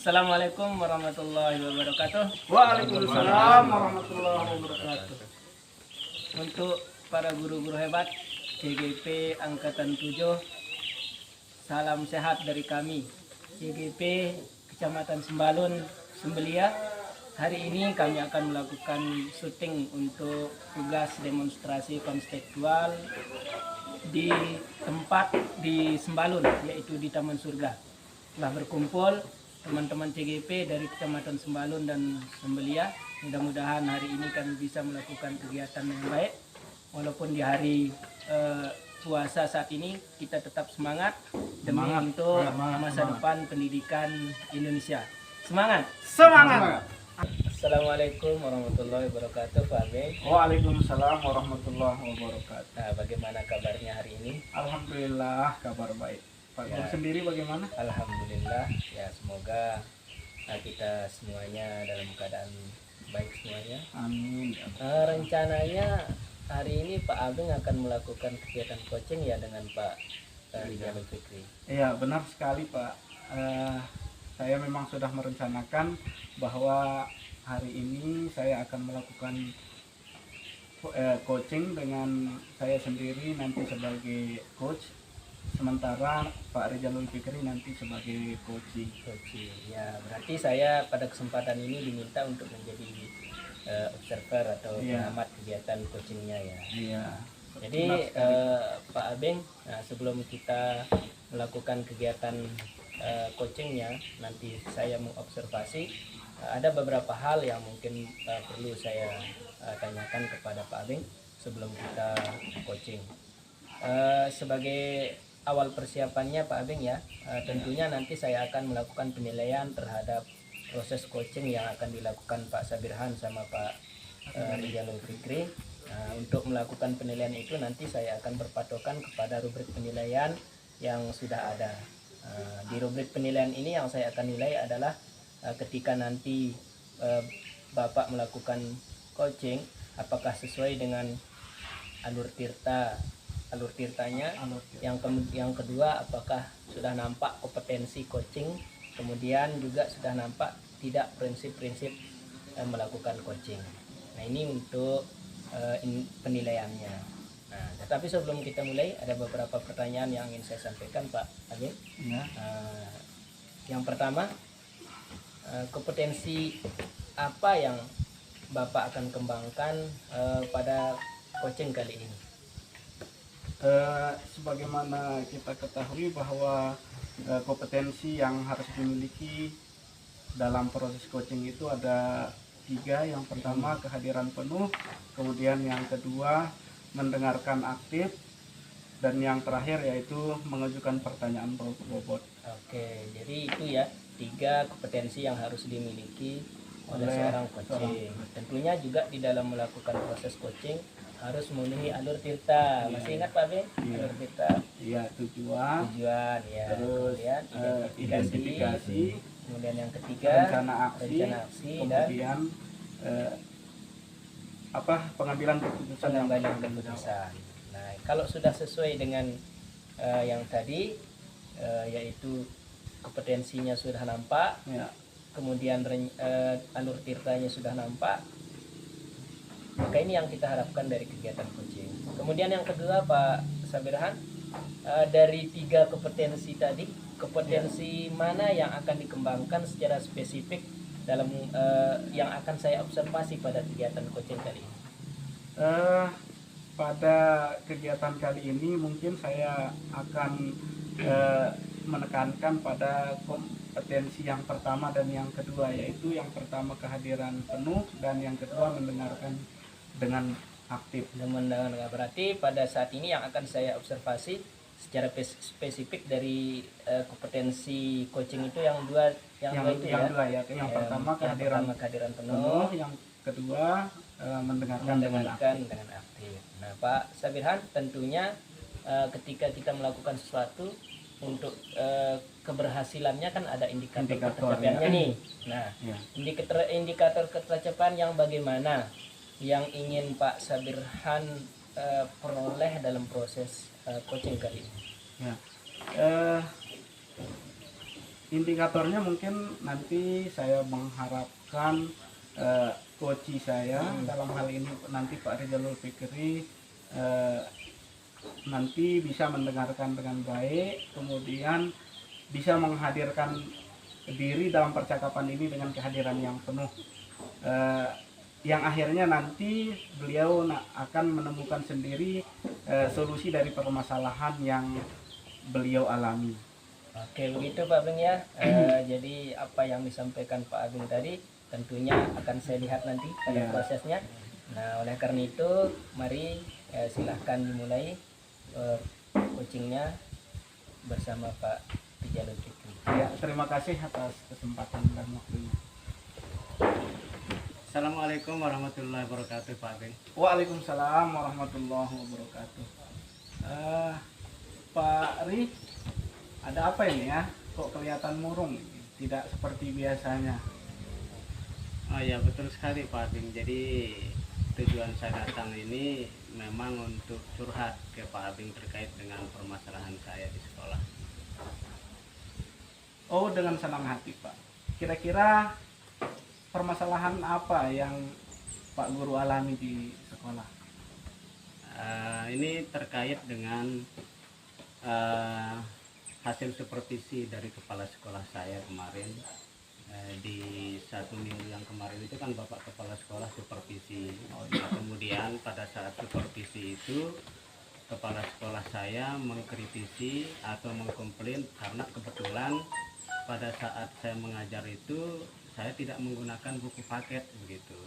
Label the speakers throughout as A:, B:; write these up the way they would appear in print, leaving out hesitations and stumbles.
A: Assalamualaikum warahmatullahi wabarakatuh.
B: Waalaikumsalam warahmatullahi wabarakatuh.
A: Untuk para guru-guru hebat CGP Angkatan 7, salam sehat dari kami CGP Kecamatan Sembalun, Sembelia. Hari ini kami akan melakukan syuting untuk tugas demonstrasi konstekstual di tempat di Sembalun, yaitu di Taman Surga. Telah berkumpul teman-teman CGP dari Kecamatan Sembalun dan Sembelia. Mudah-mudahan hari ini kami bisa melakukan kegiatan yang baik. Walaupun di hari puasa saat ini kita tetap semangat demi untuk masa depan pendidikan Indonesia. Semangat!
B: Semangat.
A: Assalamualaikum warahmatullahi wabarakatuh, Pak Abeng.
B: Waalaikumsalam warahmatullahi wabarakatuh.
A: Nah, bagaimana kabarnya hari ini?
B: Alhamdulillah kabar baik. Pak Guru
A: Ya.
B: sendiri bagaimana?
A: Alhamdulillah, ya semoga kita semuanya dalam keadaan baik semuanya.
B: Amin.
A: Rencananya hari ini Pak Abeng akan melakukan kegiatan coaching ya dengan Pak Rizal Fikri.
B: Iya benar sekali Pak. Saya memang sudah merencanakan bahwa hari ini saya akan melakukan coaching dengan saya sendiri nanti sebagai coach. Sementara Pak Rizalul Fikri nanti sebagai coaching.
A: Ya, berarti saya pada kesempatan ini diminta untuk menjadi observer atau pengamat kegiatan coachingnya ya.
B: Iya.
A: Jadi Pak Abeng, sebelum kita melakukan kegiatan coachingnya, nanti saya mengobservasi ada beberapa hal yang mungkin perlu saya tanyakan kepada Pak Abeng sebelum kita coaching. Sebagai awal persiapannya Pak Abeng ya, tentunya nanti saya akan melakukan penilaian terhadap proses coaching yang akan dilakukan Pak Sabirhan sama Pak Rizalul Fikri. Untuk melakukan penilaian itu nanti saya akan berpatokan kepada rubrik penilaian yang sudah ada. Di rubrik penilaian ini yang saya akan nilai adalah ketika nanti Bapak melakukan coaching, apakah sesuai dengan alur tirtanya. Yang kedua, apakah sudah nampak kompetensi coaching, kemudian juga sudah nampak tidak prinsip-prinsip melakukan coaching. Nah, ini untuk penilaiannya. Nah, tetapi sebelum kita mulai ada beberapa pertanyaan yang ingin saya sampaikan Pak Abeng.
B: Ya.
A: Yang pertama, kompetensi apa yang Bapak akan kembangkan pada coaching kali ini?
B: Sebagaimana kita ketahui bahwa kompetensi yang harus dimiliki dalam proses coaching itu ada 3. Yang pertama kehadiran penuh, kemudian yang kedua mendengarkan aktif, dan yang terakhir yaitu mengajukan pertanyaan bobot.
A: Oke, jadi itu ya 3 kompetensi yang harus dimiliki oleh seorang coaching. Tentunya juga di dalam melakukan proses coaching harus memenuhi alur tirta. Masih ingat Pak Ben? Alur tirta.
B: Iya, tujuan
A: Ya.
B: Terus
A: Kemudian
B: identifikasi.
A: Kemudian yang ketiga
B: Rencana aksi, kemudian pengambilan keputusan.
A: Nah, kalau sudah sesuai dengan yang tadi, yaitu kompetensinya sudah nampak,
B: Ya.
A: kemudian alur tirtanya sudah nampak, maka ini yang kita harapkan dari kegiatan coaching. Kemudian yang kedua Pak Sabirhan, dari 3 kompetensi tadi, kompetensi mana yang akan dikembangkan secara spesifik dalam yang akan saya observasi pada kegiatan coaching kali ini?
B: Pada kegiatan kali ini mungkin saya akan menekankan pada kompetensi yang pertama dan yang kedua, yaitu yang pertama kehadiran penuh dan yang kedua mendengarkan dengan aktif.
A: Berarti pada saat ini yang akan saya observasi secara spesifik dari kompetensi coaching itu yang dua itu ya.
B: Yang pertama
A: kehadiran penuh,
B: yang kedua mendengarkan dengan
A: aktif. Nah, Pak Sabirhan, tentunya ketika kita melakukan sesuatu untuk keberhasilannya kan ada indikator pencapaiannya nih. Nah, indikator ketercapaian yang bagaimana yang ingin Pak Sabirhan peroleh dalam proses coaching kali ini?
B: Ya. indikatornya mungkin nanti saya mengharapkan coach saya dalam hal ini nanti Pak Rizalul Fikri nanti bisa mendengarkan dengan baik, kemudian bisa menghadirkan diri dalam percakapan ini dengan kehadiran yang penuh, yang akhirnya nanti beliau akan menemukan sendiri solusi dari permasalahan yang beliau alami.
A: Oke, begitu Pak Abing ya. Jadi apa yang disampaikan Pak Abing tadi tentunya akan saya lihat nanti pada prosesnya. Nah, oleh karena itu mari silahkan dimulai coachingnya bersama Pak Rizalul Fikri.
B: Ya, terima kasih atas kesempatan dan waktunya.
C: Assalamualaikum warahmatullahi wabarakatuh Pak Abing.
B: Waalaikumsalam warahmatullahi wabarakatuh. Pak Ri, ada apa ini ya? Kok kelihatan murung? Tidak seperti biasanya.
C: Oh ya, betul sekali Pak Abing. Jadi tujuan saya datang ini memang untuk curhat ke Pak Abing terkait dengan permasalahan saya di sekolah.
B: Oh, dengan senang hati Pak. Kira-kira permasalahan apa yang Pak Guru alami di sekolah?
C: Ini terkait dengan hasil supervisi dari kepala sekolah saya kemarin. Di 1 minggu yang kemarin itu kan Bapak Kepala Sekolah supervisi. Kemudian pada saat supervisi itu Kepala Sekolah saya mengkritisi atau mengkomplain karena kebetulan pada saat saya mengajar itu saya tidak menggunakan buku paket begitu.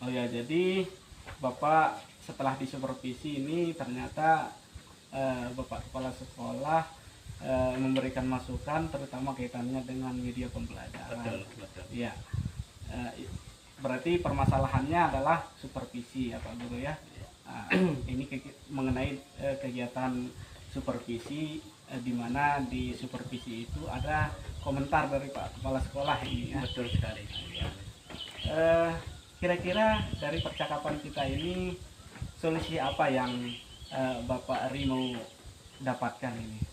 B: Oh ya, jadi Bapak setelah disupervisi ini ternyata Bapak Kepala Sekolah memberikan masukan terutama kaitannya dengan media pembelajaran.
C: Betul.
B: Ya, berarti permasalahannya adalah supervisi ya Pak Guru ya. Ini mengenai kegiatan supervisi, di mana di supervisi itu ada komentar dari Pak Kepala Sekolah ini ya.
C: Betul sekali.
B: Kira-kira dari percakapan kita ini solusi apa yang Bapak Ri mau dapatkan ini?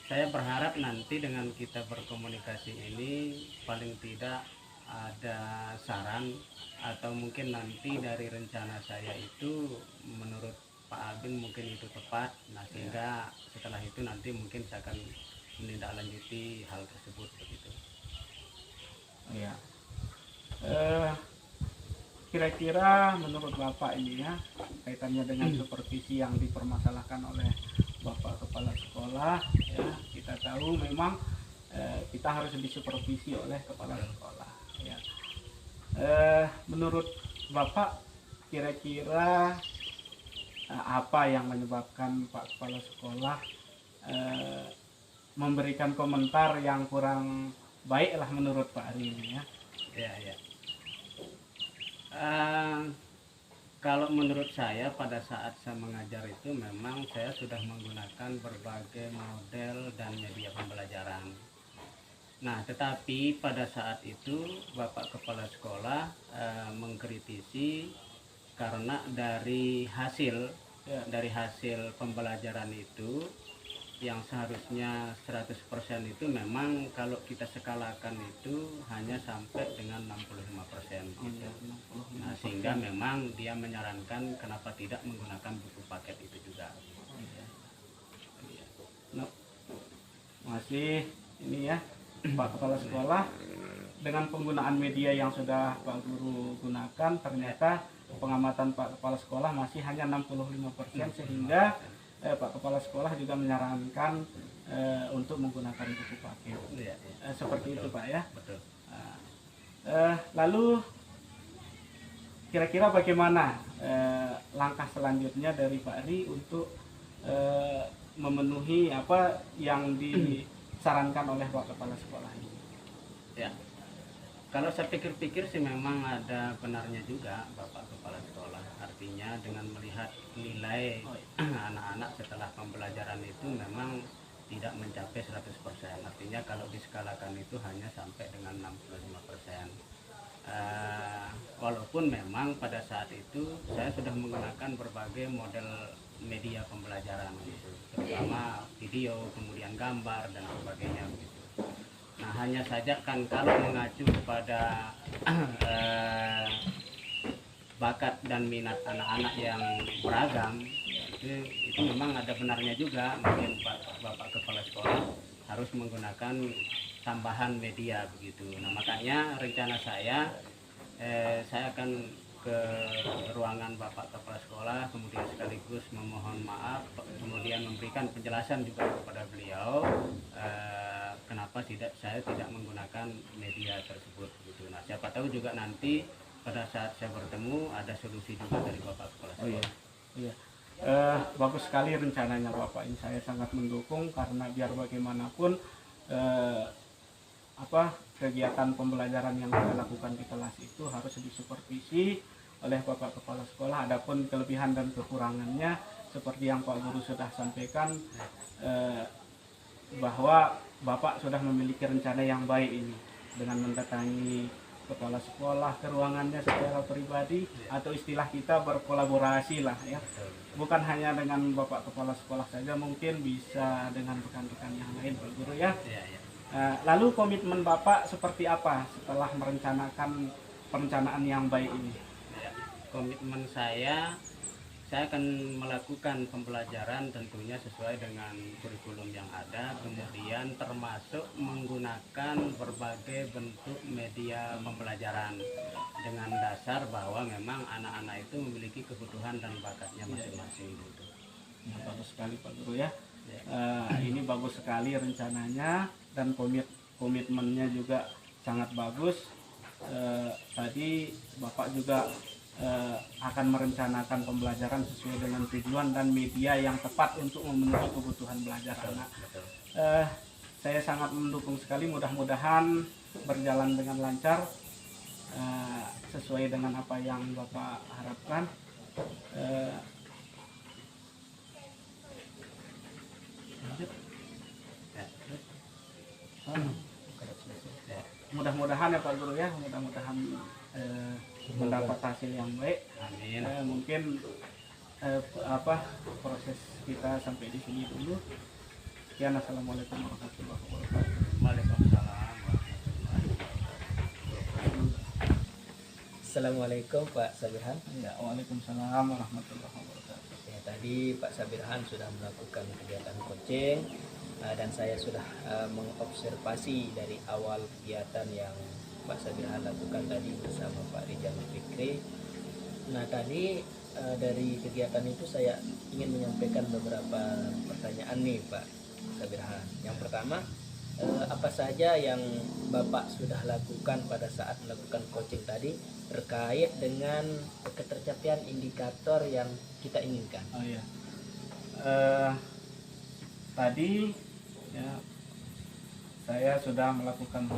C: Saya berharap nanti dengan kita berkomunikasi ini paling tidak ada saran atau mungkin nanti dari rencana saya itu menurut Pak Abing mungkin itu tepat. Nah, sehingga setelah itu nanti mungkin saya akan menindaklanjuti hal tersebut begitu.
B: Ya. Kira-kira menurut Bapak ini ya, kaitannya dengan supervisi yang dipermasalahkan oleh Bapak Kepala Sekolah ya, kita tahu memang kita harus disupervisi oleh Kepala Sekolah ya. Menurut Bapak kira-kira apa yang menyebabkan Pak Kepala Sekolah memberikan komentar yang kurang baik lah menurut Pak Ari ini ya?
C: Ya. Kalau menurut saya pada saat saya mengajar itu memang saya sudah menggunakan berbagai model dan media pembelajaran. Nah, tetapi pada saat itu Bapak Kepala Sekolah mengkritisi karena dari hasil pembelajaran itu yang seharusnya 100% itu memang kalau kita skalakan itu hanya sampai dengan 65% gitu. Nah, sehingga memang dia menyarankan kenapa tidak menggunakan buku paket itu juga.
B: Nah, masih ini ya Pak Kepala Sekolah, dengan penggunaan media yang sudah Pak Guru gunakan ternyata pengamatan Pak Kepala Sekolah masih hanya 65%, sehingga Pak Kepala Sekolah juga menyarankan untuk menggunakan buku paket. Seperti betul. Itu Pak ya.
C: Betul.
B: Lalu kira-kira bagaimana langkah selanjutnya dari Pak Ri untuk memenuhi apa yang disarankan oleh Pak Kepala Sekolah ini?
C: Ya. Kalau saya pikir-pikir sih memang ada benarnya juga Bapak Kepala Sekolah. Artinya dengan melihat nilai anak-anak setelah pembelajaran itu memang tidak mencapai 100%. Artinya kalau diskalakan itu hanya sampai dengan 65%. Walaupun memang pada saat itu saya sudah menggunakan berbagai model media pembelajaran gitu, terutama video, kemudian gambar dan sebagainya gitu. Nah, hanya saja kan kalau mengacu kepada bakat dan minat anak-anak yang beragam, itu memang ada benarnya juga, mungkin Bapak Kepala Sekolah harus menggunakan tambahan media begitu. Nah, makanya rencana saya akan ke ruangan Bapak Kepala Sekolah, kemudian sekaligus memohon maaf, kemudian memberikan penjelasan juga kepada beliau kenapa saya tidak menggunakan media tersebut gitu. Nah, siapa tahu juga nanti pada saat saya bertemu ada solusi juga dari Bapak Kepala Sekolah.
B: Oh iya. Bagus sekali rencananya Bapak, ini saya sangat mendukung karena biar bagaimanapun kegiatan pembelajaran yang kita lakukan di kelas itu harus disupervisi oleh Bapak Kepala Sekolah. Adapun kelebihan dan kekurangannya seperti yang Pak Guru sudah sampaikan, bahwa Bapak sudah memiliki rencana yang baik ini dengan mendatangi kepala sekolah ke ruangannya secara pribadi, atau istilah kita berkolaborasi lah ya. Bukan hanya dengan Bapak Kepala Sekolah saja, mungkin bisa dengan rekan-rekan yang lain Pak Guru ya. Lalu komitmen Bapak seperti apa setelah merencanakan perencanaan yang baik ini?
C: Komitmen saya akan melakukan pembelajaran tentunya sesuai dengan kurikulum yang ada, kemudian termasuk menggunakan berbagai bentuk media pembelajaran dengan dasar bahwa memang anak-anak itu memiliki kebutuhan dan bakatnya masing-masing gitu.
B: Bagus sekali Pak Guru ya. Ini bagus sekali rencananya dan komitmennya juga sangat bagus. Tadi Bapak juga akan merencanakan pembelajaran sesuai dengan tujuan dan media yang tepat untuk memenuhi kebutuhan belajar anak. Saya sangat mendukung sekali, mudah-mudahan berjalan dengan lancar sesuai dengan apa yang Bapak harapkan. Mudah-mudahan ya Pak Guru ya, mudah-mudahan mendapat hasil yang baik.
C: Amin.
B: Mungkin proses kita sampai di sini dulu. Sekian, assalamualaikum warahmatullahi wabarakatuh.
C: Waalaikumsalam.
A: Assalamualaikum Pak Sabirhan.
B: Ya, waalaikumsalam warahmatullahi wabarakatuh.
A: Ya, tadi Pak Sabirhan sudah melakukan kegiatan coaching dan saya sudah mengobservasi dari awal kegiatan yang Pak Sabirhan lakukan tadi bersama Pak Rizalul Fikri. Nah, tadi dari kegiatan itu saya ingin menyampaikan beberapa pertanyaan nih Pak Sabirhan. Yang pertama, apa saja yang Bapak sudah lakukan pada saat melakukan coaching tadi terkait dengan ketercapaian indikator yang kita inginkan?
B: Oh iya. Tadi ya, saya sudah mengajukan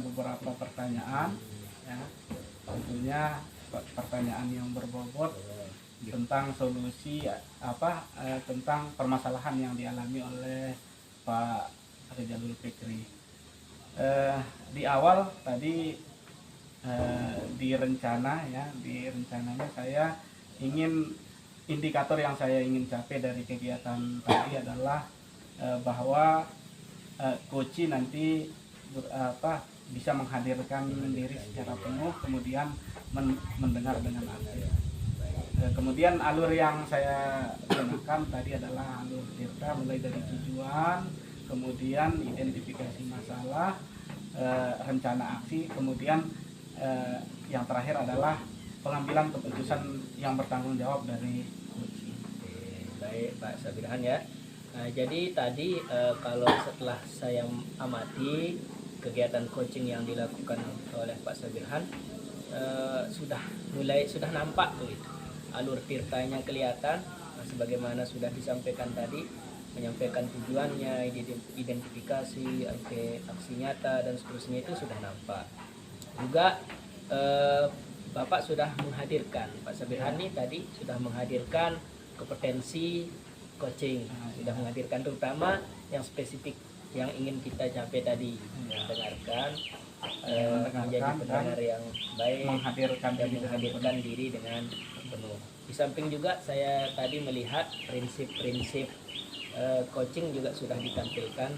B: beberapa pertanyaan ya, tentunya pertanyaan yang berbobot tentang solusi tentang permasalahan yang dialami oleh Pak Rizalul Fikri. Di awal tadi di rencananya saya ingin, indikator yang saya ingin capai dari kegiatan tadi adalah bahwa coach nanti bisa menghadirkan diri secara penuh, kemudian mendengar dengan aktif. Kemudian alur yang saya gunakan tadi adalah alur tirta, mulai dari tujuan, kemudian identifikasi masalah, rencana aksi, kemudian yang terakhir adalah pengambilan keputusan yang bertanggung jawab dari coach.
A: Baik Pak Sabirhan ya. Nah, jadi tadi kalau setelah saya amati kegiatan coaching yang dilakukan oleh Pak Sabirhan, sudah nampak tuh itu alur tirtanya kelihatan. Nah, sebagaimana sudah disampaikan tadi, menyampaikan tujuannya, identifikasi, aksi nyata dan seterusnya itu sudah nampak. Juga Bapak sudah menghadirkan, Pak Sabirhan ini tadi sudah menghadirkan kompetensi coaching, sudah menghadirkan terutama yang spesifik yang ingin kita capai tadi, mendengarkan, menjadi pendengar yang baik
B: menghadirkan
A: dan
B: diri dengan
A: menghadirkan diri dengan penuh. Di samping juga saya tadi melihat prinsip-prinsip coaching juga sudah ditampilkan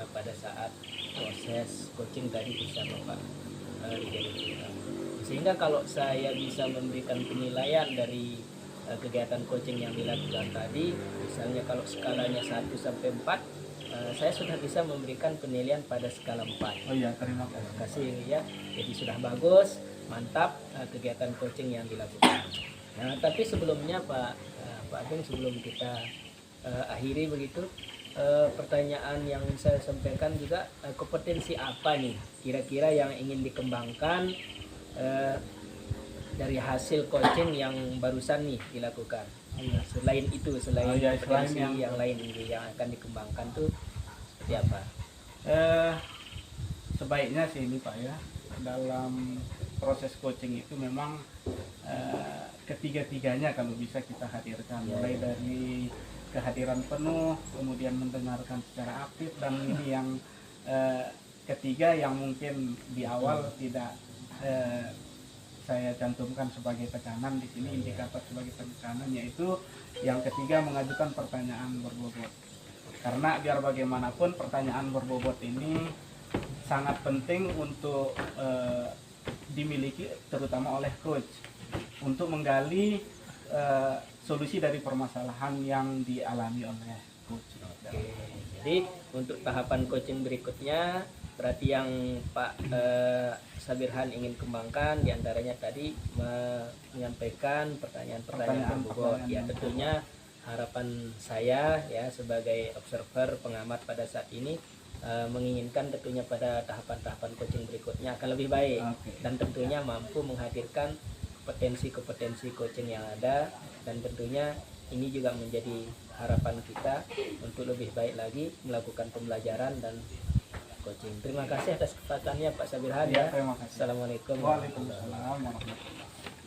A: pada saat proses coaching tadi bersama Pak Rijal. Sehingga kalau saya bisa memberikan penilaian dari kegiatan coaching yang dilakukan tadi, misalnya kalau skalanya 1 sampai 4, saya sudah bisa memberikan penilaian pada skala 4.
B: Oh iya, terima kasih.
A: Terima kasih ya. Jadi sudah bagus, mantap kegiatan coaching yang dilakukan. Nah, tapi sebelumnya Pak Ageng, sebelum kita akhiri begitu, pertanyaan yang saya sampaikan juga, kompetensi apa nih kira-kira yang ingin dikembangkan dari hasil coaching yang barusan nih dilakukan? Selain itu, selain kompetensi yang lain yang akan dikembangkan tuh seperti apa?
B: Sebaiknya sih ini Pak ya, dalam proses coaching itu memang ketiga-tiganya kalau bisa kita hadirkan, mulai dari kehadiran penuh, kemudian mendengarkan secara aktif, dan ini yang ketiga yang mungkin di awal tidak saya cantumkan sebagai tekanan di sini, indikator sebagai tekanan, yaitu yang ketiga, mengajukan pertanyaan berbobot. Karena biar bagaimanapun pertanyaan berbobot ini sangat penting untuk dimiliki terutama oleh coach untuk menggali solusi dari permasalahan yang dialami oleh coach.
A: Oke. Jadi untuk tahapan coaching berikutnya berarti yang Pak Sabirhan ingin kembangkan diantaranya tadi menyampaikan pertanyaan-pertanyaan bobot. Ya, tentunya harapan saya ya sebagai observer pengamat pada saat ini menginginkan tentunya pada tahapan-tahapan coaching berikutnya akan lebih baik. Dan tentunya mampu menghadirkan kompetensi-kompetensi coaching yang ada, dan tentunya ini juga menjadi harapan kita untuk lebih baik lagi melakukan pembelajaran dan coaching. Terima kasih atas kesempatannya Pak Sabirhan ya.
B: Terima kasih.
A: Assalamualaikum.
B: Waalaikumsalam warahmatullahi wabarakatuh.